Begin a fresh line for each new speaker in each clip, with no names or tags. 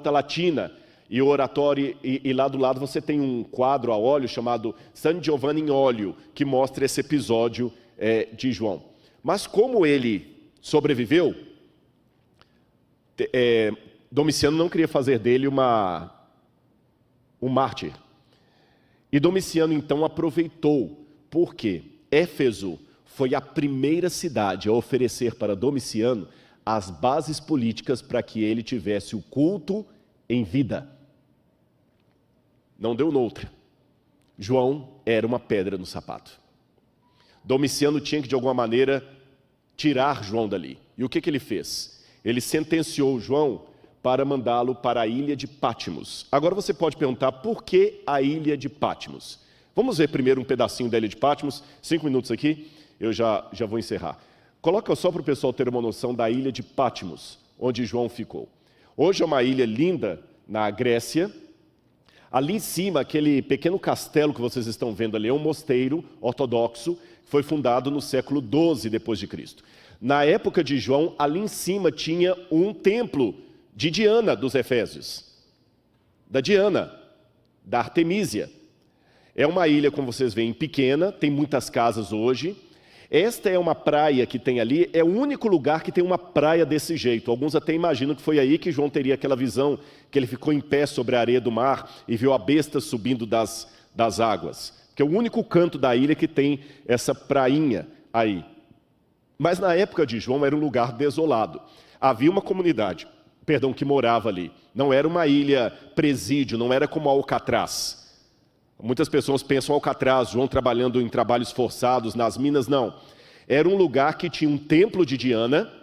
Latina, e o oratório, e lá do lado você tem um quadro a óleo chamado San Giovanni in Óleo, que mostra esse episódio de João. Mas como ele sobreviveu, Domiciano não queria fazer dele um mártir. E Domiciano então aproveitou, porque Éfeso foi a primeira cidade a oferecer para Domiciano as bases políticas para que ele tivesse o culto em vida. Não deu noutra. João era uma pedra no sapato. Domiciano tinha que, de alguma maneira, tirar João dali. E o que ele fez? Ele sentenciou João para mandá-lo para a ilha de Patmos. Agora você pode perguntar, por que a ilha de Patmos? Vamos ver primeiro um pedacinho da ilha de Patmos, 5 minutos aqui, eu já vou encerrar. Coloca só para o pessoal ter uma noção da ilha de Patmos, onde João ficou. Hoje é uma ilha linda na Grécia. Ali em cima, aquele pequeno castelo que vocês estão vendo ali, é um mosteiro ortodoxo, que foi fundado no século XII depois de Cristo. Na época de João, ali em cima tinha um templo de Diana dos Efésios. Da Diana, da Artemísia. É uma ilha, como vocês veem, pequena, tem muitas casas hoje. Esta é uma praia que tem ali, é o único lugar que tem uma praia desse jeito. Alguns até imaginam que foi aí que João teria aquela visão, que ele ficou em pé sobre a areia do mar e viu a besta subindo das águas. Que é o único canto da ilha que tem essa prainha aí. Mas na época de João era um lugar desolado. Havia uma comunidade, que morava ali. Não era uma ilha presídio, não era como Alcatraz. Muitas pessoas pensam Alcatraz, João trabalhando em trabalhos forçados nas minas, não. Era um lugar que tinha um templo de Diana,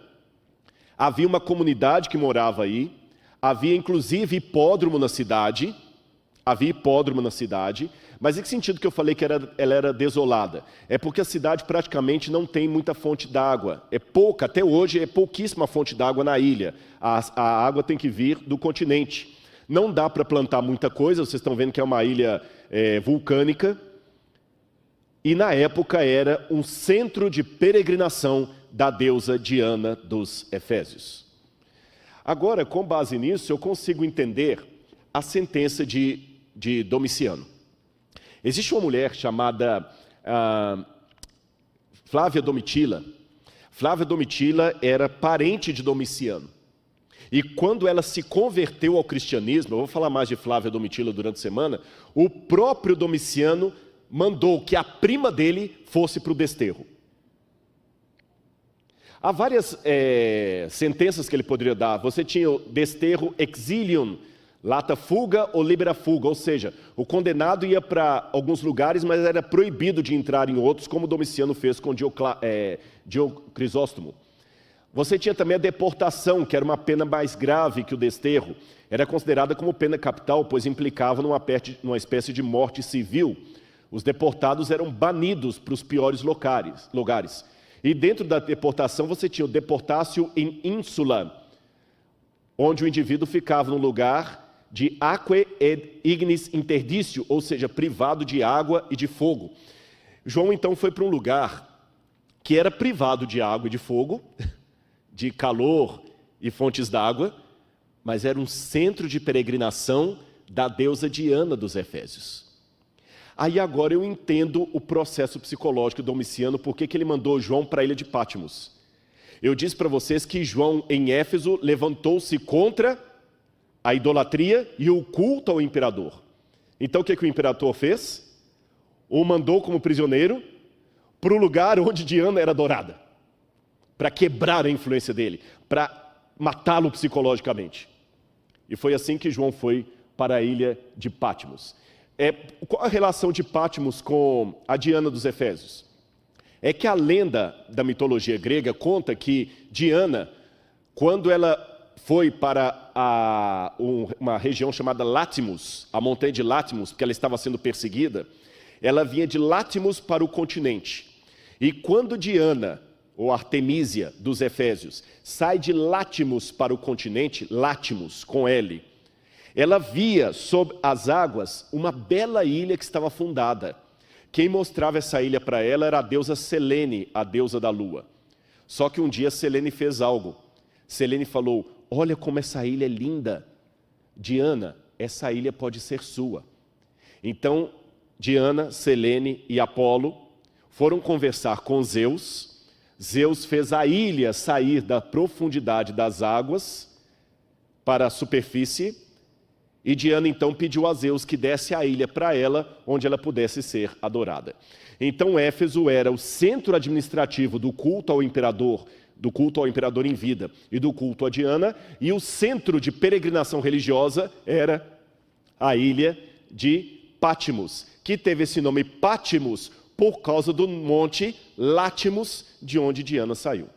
havia uma comunidade que morava aí, havia inclusive hipódromo na cidade, mas em que sentido que eu falei que ela era desolada? É porque a cidade praticamente não tem muita fonte d'água, é pouca, até hoje é pouquíssima fonte d'água na ilha, a água tem que vir do continente. Não dá para plantar muita coisa, vocês estão vendo que é uma ilha vulcânica. E na época era um centro de peregrinação da deusa Diana dos Efésios. Agora, com base nisso, eu consigo entender a sentença de Domiciano. Existe uma mulher chamada Flávia Domitila. Flávia Domitila era parente de Domiciano. E quando ela se converteu ao cristianismo, eu vou falar mais de Flávia Domitila durante a semana, o próprio Domiciano mandou que a prima dele fosse para o desterro. Há várias sentenças que ele poderia dar. Você tinha o desterro exilium, lata fuga ou libera fuga, ou seja, o condenado ia para alguns lugares, mas era proibido de entrar em outros, como Domiciano fez com Crisóstomo. Você tinha também a deportação, que era uma pena mais grave que o desterro. Era considerada como pena capital, pois implicava numa espécie de morte civil. Os deportados eram banidos para os piores lugares. E dentro da deportação você tinha o deportatio in insula, onde o indivíduo ficava num lugar de aquae et ignis interditio, ou seja, privado de água e de fogo. João então foi para um lugar que era privado de água e de fogo, de calor e fontes d'água, mas era um centro de peregrinação da deusa Diana dos Efésios. Aí agora eu entendo o processo psicológico do Domiciano, porque que ele mandou João para a ilha de Patmos. Eu disse para vocês que João, em Éfeso, levantou-se contra a idolatria e o culto ao imperador. Então o que o imperador fez? O mandou como prisioneiro para o lugar onde Diana era adorada, para quebrar a influência dele, para matá-lo psicologicamente. E foi assim que João foi para a ilha de Patmos. Qual a relação de Patmos com a Diana dos Efésios? É que a lenda da mitologia grega conta que Diana, quando ela foi para uma região chamada Latmos, a montanha de Latmos, porque ela estava sendo perseguida, ela vinha de Latmos para o continente. E quando Diana, ou Artemísia dos Efésios, sai de Latmos para o continente, Latmos com L, ela via sob as águas uma bela ilha que estava afundada. Quem mostrava essa ilha para ela era a deusa Selene, a deusa da lua. Só que um dia Selene fez algo. Selene falou: olha como essa ilha é linda, Diana, essa ilha pode ser sua. Então, Diana, Selene e Apolo foram conversar com Zeus. Zeus fez a ilha sair da profundidade das águas para a superfície. E Diana então pediu a Zeus que desse a ilha para ela, onde ela pudesse ser adorada. Então Éfeso era o centro administrativo do culto ao imperador em vida e do culto a Diana, e o centro de peregrinação religiosa era a ilha de Patmos, que teve esse nome Patmos por causa do monte Látmos, de onde Diana saiu.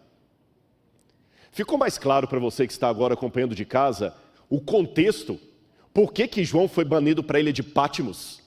Ficou mais claro para você que está agora acompanhando de casa o contexto? Por que João foi banido para a ilha de Patmos?